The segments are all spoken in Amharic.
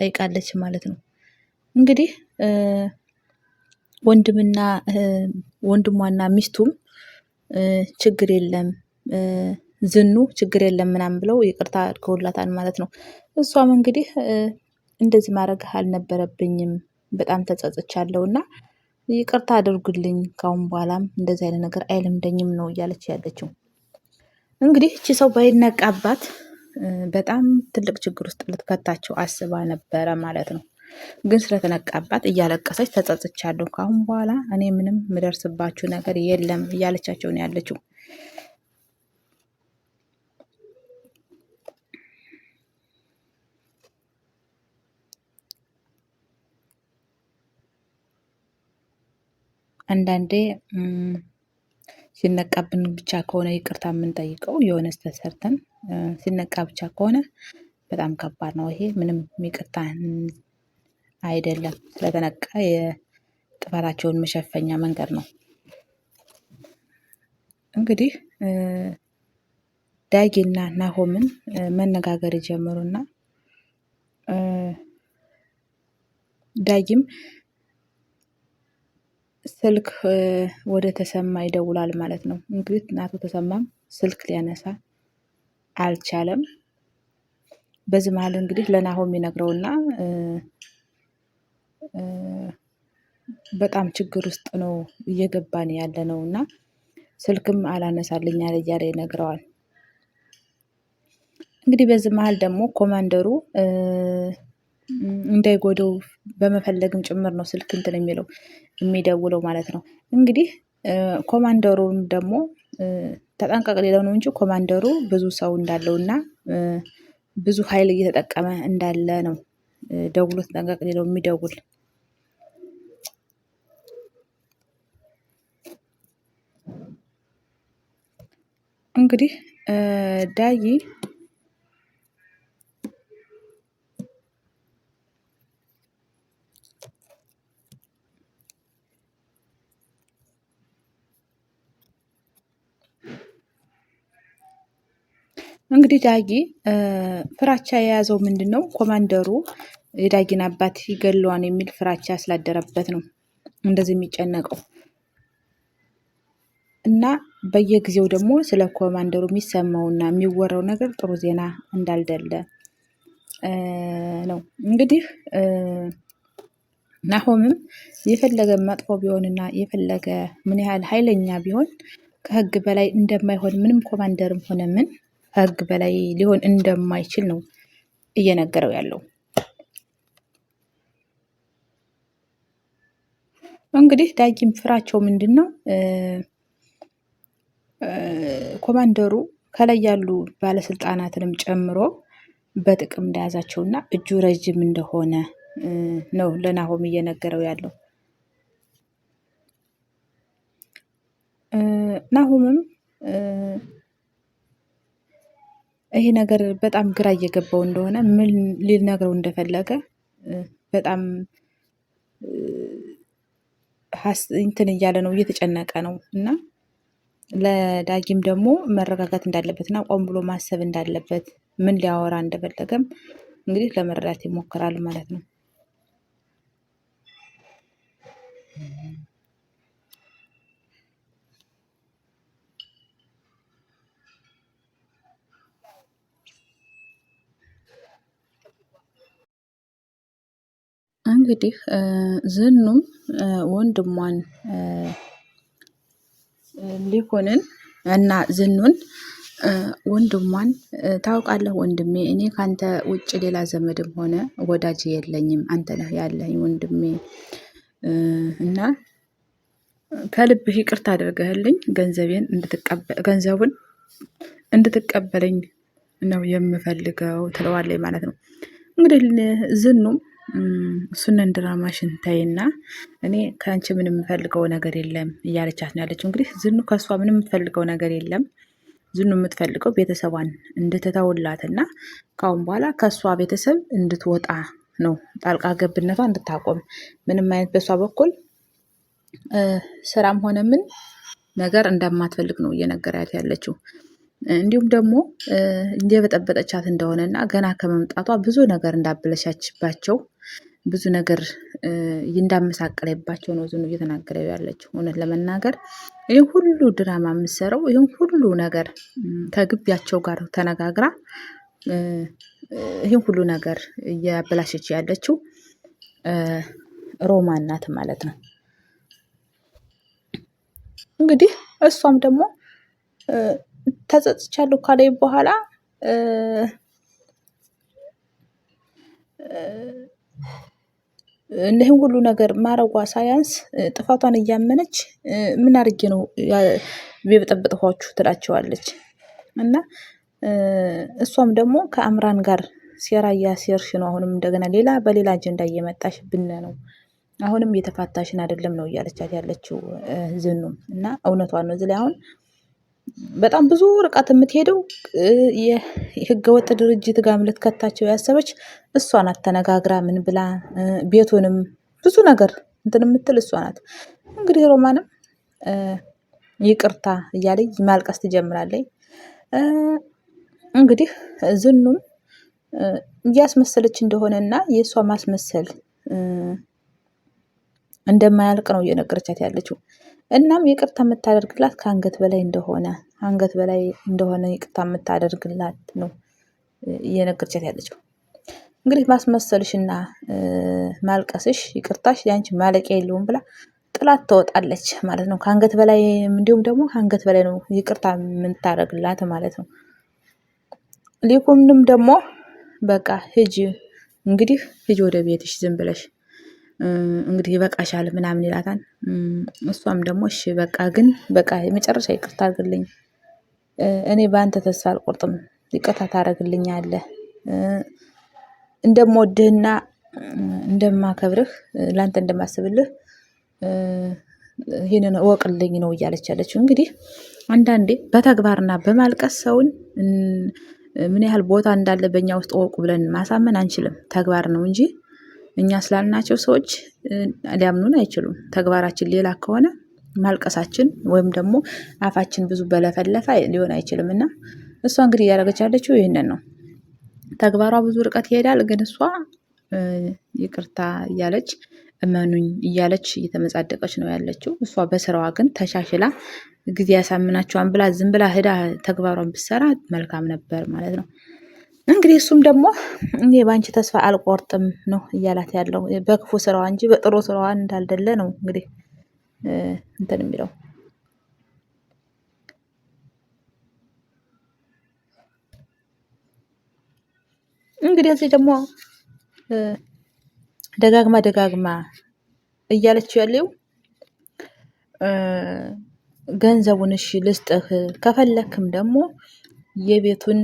ጠይቃለች ማለት ነው። እንግዲህ ወንድሟና ሚስቱም ችግር የለም ዝኑ ችግር የለም ምናምን ብለው ይቅርታ አድርገውላታል ማለት ነው። እሷም እንግዲህ እንደዚህ ማድረግ አልነበረብኝም በጣም ተጸጽቻለሁና ይቅርታ አድርጉልኝ ካሁን በኋላም እንደዚህ አይነት ነገር አይለምደኝም ነው እያለች ያለችው። እንግዲህ እቺ ሰው ባይነቃባት በጣም ትልቅ ችግር ውስጥ ልትከታቸው አስባ ነበረ ማለት ነው። ግን ስለተነቃባት እያለቀሰች ተጸጽቻለሁ ካሁን በኋላ እኔ ምንም የምደርስባችሁ ነገር የለም እያለቻቸው ነው ያለችው። አንዳንዴ ሲነቃብን ብቻ ከሆነ ይቅርታ የምንጠይቀው የሆነ ስህተት ሰርተን ሲነቃ ብቻ ከሆነ በጣም ከባድ ነው። ይሄ ምንም ይቅርታ አይደለም። ስለተነቃ የጥፋታቸውን መሸፈኛ መንገድ ነው። እንግዲህ ዳጊና ናሆምን መነጋገር የጀመሩና ዳጊም ስልክ ወደ ተሰማ ይደውላል ማለት ነው። እንግዲህ አቶ ተሰማም ስልክ ሊያነሳ አልቻለም። በዚህ መሀል እንግዲህ ለናሆም ይነግረውና በጣም ችግር ውስጥ ነው እየገባን ያለ ነው እና ስልክም አላነሳልኝ አለ እያለ ይነግረዋል። እንግዲህ በዚህ መሀል ደግሞ ኮማንደሩ እንዳይጎደው በመፈለግም ጭምር ነው ስልክ እንትን የሚደውለው ማለት ነው። እንግዲህ ኮማንደሩም ደግሞ ተጠንቀቅ ሌለው ነው እንጂ ኮማንደሩ ብዙ ሰው እንዳለው እና ብዙ ኃይል እየተጠቀመ እንዳለ ነው ደውሎ ተጠንቀቅ ሌለው የሚደውል። እንግዲህ ዳጊ ፍራቻ የያዘው ምንድነው? ኮማንደሩ የዳጊን አባት ይገለዋን የሚል ፍራቻ ስላደረበት ነው እንደዚህ የሚጨነቀው እና በየጊዜው ደግሞ ስለ ኮማንደሩ የሚሰማውና የሚወራው ነገር ጥሩ ዜና እንዳልደለ ነው። እንግዲህ ናሆምም የፈለገ መጥፎ ቢሆንና የፈለገ ምን ያህል ኃይለኛ ቢሆን ከህግ በላይ እንደማይሆን ምንም ኮማንደርም ሆነ ምን ከህግ በላይ ሊሆን እንደማይችል ነው እየነገረው ያለው። እንግዲህ ዳጊም ፍራቸው ምንድን ነው? ኮማንደሩ ከላይ ያሉ ባለስልጣናትንም ጨምሮ በጥቅም እንደያዛቸውና እጁ ረጅም እንደሆነ ነው ለናሆም እየነገረው ያለው። ናሆምም ይሄ ነገር በጣም ግራ እየገባው እንደሆነ ምን ሊነግረው እንደፈለገ በጣም እንትን እያለ ነው እየተጨነቀ ነው። እና ለዳጊም ደግሞ መረጋጋት እንዳለበት እና ቆም ብሎ ማሰብ እንዳለበት ምን ሊያወራ እንደፈለገም እንግዲህ ለመረዳት ይሞክራል ማለት ነው። እንግዲህ ዝኑም ወንድሟን ሊሆንን እና ዝኑን ወንድሟን ታውቃለህ ወንድሜ እኔ ካንተ ውጭ ሌላ ዘመድም ሆነ ወዳጅ የለኝም አንተ ነህ ያለኝ ወንድሜ እና ከልብህ ይቅርታ አድርገህልኝ ገንዘቡን እንድትቀበለኝ ነው የምፈልገው ትለዋለች ማለት ነው። እንግዲህ ዝኑም እሱን ድራማሽን ተይና እኔ ከአንቺ ምንም የምፈልገው ነገር የለም እያለቻት ነው ያለችው። እንግዲህ ዝኑ ከእሷ ምንም የምትፈልገው ነገር የለም። ዝኑ የምትፈልገው ቤተሰቧን እንድትተውላትና ካሁን በኋላ ከእሷ ቤተሰብ እንድትወጣ ነው። ጣልቃ ገብነቷ እንድታቆም ምንም አይነት በእሷ በኩል ስራም ሆነ ምን ነገር እንደማትፈልግ ነው እየነገራት ያለችው። እንዲሁም ደግሞ እንደበጠበጠቻት እንደሆነና ገና ከመምጣቷ ብዙ ነገር እንዳበለሻችባቸው ብዙ ነገር እንዳመሳቀለባቸው ነው ዝኑ እየተናገረ ያለችው። እውነት ለመናገር ይህ ሁሉ ድራማ የምትሰራው ይህን ሁሉ ነገር ከግቢያቸው ጋር ተነጋግራ ይህን ሁሉ ነገር እያበላሸች ያለችው ሮማን ናት ማለት ነው። እንግዲህ እሷም ደግሞ ተጸጽቻለሁ ካለኝ በኋላ ይህን ሁሉ ነገር ማረጓ ሳያንስ ጥፋቷን እያመነች ምን አድርጌ ነው የበጠበጥኳችሁ ትላቸዋለች። እና እሷም ደግሞ ከአምራን ጋር ሴራ እያሴርሽ ነው፣ አሁንም እንደገና በሌላ አጀንዳ እየመጣሽ ብነ ነው፣ አሁንም እየተፋታሽን አይደለም ነው እያለቻት ያለችው ዝኑም። እና እውነቷን ነው። እዚህ ላይ አሁን በጣም ብዙ ርቀት የምትሄደው የህገወጥ ድርጅት ጋር ልትከታቸው ያሰበች እሷ ናት። ተነጋግራ ምን ብላ ቤቱንም ብዙ ነገር እንትን የምትል እሷ ናት። እንግዲህ ሮማንም ይቅርታ እያለች ማልቀስ ትጀምራለች። እንግዲህ ዝኑም እያስመሰለች እንደሆነና የእሷ ማስመሰል እንደማያልቅ ነው እየነገረቻት ያለችው። እናም ይቅርታ የምታደርግላት ከአንገት በላይ እንደሆነ ይቅርታ የምታደርግላት ነው እየነገረቻት ያለችው። እንግዲህ ማስመሰልሽና ማልቀስሽ ይቅርታሽ ያንቺ ማለቂያ የለውም ብላ ጥላት ትወጣለች ማለት ነው። ከአንገት በላይ እንዲሁም ደግሞ ከአንገት በላይ ነው ይቅርታ የምታደርግላት ማለት ነው። ሊኩንም ደግሞ በቃ ሂጂ እንግዲህ ሂጂ ወደ ቤትሽ ዝም ብለሽ እንግዲህ ይበቃሻል ምናምን ይላታል። እሷም ደግሞ እሺ በቃ ግን በቃ የመጨረሻ ይቅርታ አድርግልኝ፣ እኔ በአንተ ተስፋ አልቆርጥም፣ ይቅርታ ታደርግልኛለህ፣ እንደምወድህና እንደማከብርህ ላንተ እንደማስብልህ ይሄንን እወቅልኝ ነው እያለች ያለችው። እንግዲህ አንዳንዴ በተግባርና በማልቀስ ሰውን ምን ያህል ቦታ እንዳለ በእኛ ውስጥ እወቁ ብለን ማሳመን አንችልም። ተግባር ነው እንጂ እኛ ስላልናቸው ሰዎች ሊያምኑን አይችሉም። ተግባራችን ሌላ ከሆነ ማልቀሳችን ወይም ደግሞ አፋችን ብዙ በለፈለፈ ሊሆን አይችልም። እና እሷ እንግዲህ እያደረገች ያለችው ይህንን ነው። ተግባሯ ብዙ ርቀት ይሄዳል፣ ግን እሷ ይቅርታ እያለች እመኑኝ እያለች እየተመጻደቀች ነው ያለችው። እሷ በስራዋ ግን ተሻሽላ ጊዜ ያሳምናቸዋን ብላ ዝም ብላ ሄዳ ተግባሯን ብትሰራ መልካም ነበር ማለት ነው። እንግዲህ እሱም ደግሞ እኔ በአንቺ ተስፋ አልቆርጥም ነው እያላት ያለው። በክፉ ስራዋ እንጂ በጥሩ ስራዋ እንዳልደለ ነው እንግዲህ እንትን የሚለው። እንግዲህ እዚህ ደግሞ ደጋግማ እያለችው ያለው ገንዘቡን እሺ ልስጥህ፣ ከፈለክም ደግሞ የቤቱን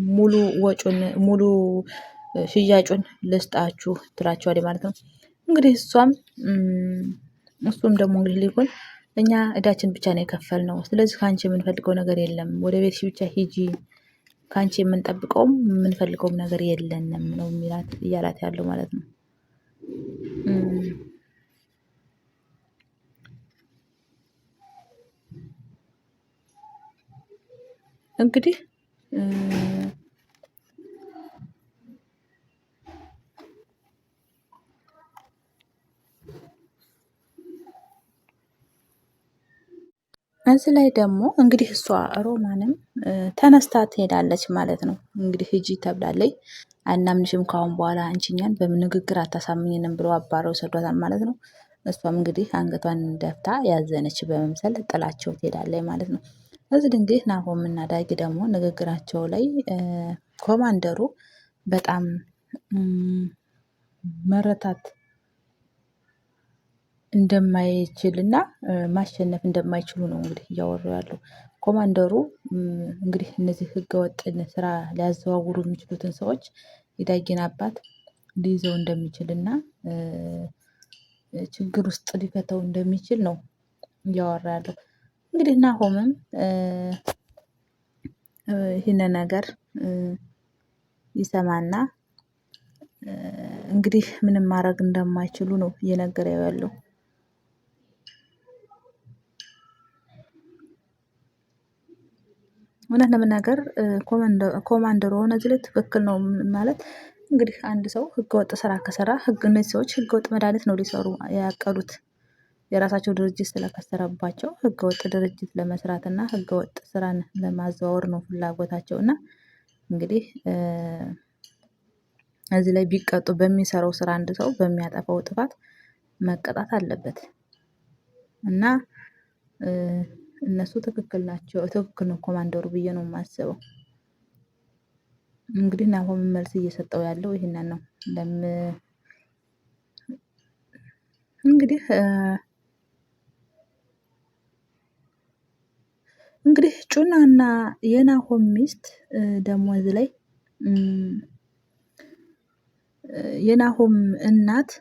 ሙሉ ወጩን ሙሉ ሽያጩን ልስጣችሁ ትላቸዋለች ማለት ነው። እንግዲህ እሱም ደግሞ እንግዲህ ሊሆን እኛ እዳችን ብቻ ነው የከፈልነው፣ ስለዚህ ከአንቺ የምንፈልገው ነገር የለም፣ ወደ ቤትሽ ብቻ ሂጂ፣ ከአንቺ የምንጠብቀውም የምንፈልገውም ነገር የለንም ነው እያላት ያለው ማለት ነው። እንግዲህ እዚህ ላይ ደግሞ እንግዲህ እሷ ሮማንም ተነስታ ትሄዳለች ማለት ነው። እንግዲህ ሂጂ ተብላለች። አናምንሽም ካሁን በኋላ አንቺኛን በንግግር አታሳምኝንም ብሎ አባረው ሰዷታል ማለት ነው። እሷም እንግዲህ አንገቷን ደፍታ ያዘነች በመምሰል ጥላቸው ትሄዳለች ማለት ነው። እዚህ ድንግህ ናሆምና ዳጊ ደግሞ ንግግራቸው ላይ ኮማንደሩ በጣም መረታት እንደማይችልና ማሸነፍ እንደማይችሉ ነው እንግዲህ እያወሩ ያለው። ኮማንደሩ እንግዲህ እነዚህ ህገወጥን ስራ ሊያዘዋውሩ የሚችሉትን ሰዎች የዳጊን አባት ሊይዘው እንደሚችልና ችግር ውስጥ ሊከተው እንደሚችል ነው እያወራ ያለው። እንግዲህ ናሆምም ይህን ነገር ይሰማና እንግዲህ ምንም ማድረግ እንደማይችሉ ነው እየነገረው ያለው። እውነት ለመናገር ኮማንደር ሆነ እዚህ ላይ ትክክል ነው ማለት እንግዲህ አንድ ሰው ህገወጥ ስራ ከሰራ እነዚህ ሰዎች ህገወጥ መድኃኒት ነው ሊሰሩ ያቀዱት። የራሳቸው ድርጅት ስለከሰረባቸው ህገወጥ ድርጅት ለመስራት እና ህገወጥ ስራን ለማዘዋወር ነው ፍላጎታቸው። እና እንግዲህ እዚህ ላይ ቢቀጡ በሚሰራው ስራ አንድ ሰው በሚያጠፋው ጥፋት መቀጣት አለበት። እና እነሱ ትክክል ናቸው፣ ትክክል ነው ኮማንደሩ ብዬ ነው የማስበው። እንግዲህ ናሆም መልስ እየሰጠው ያለው ይሄንን ነው። እንግዲህ እንግዲህ ጩናና የናሆም ሚስት ደግሞ እዚህ ላይ የናሆም እናት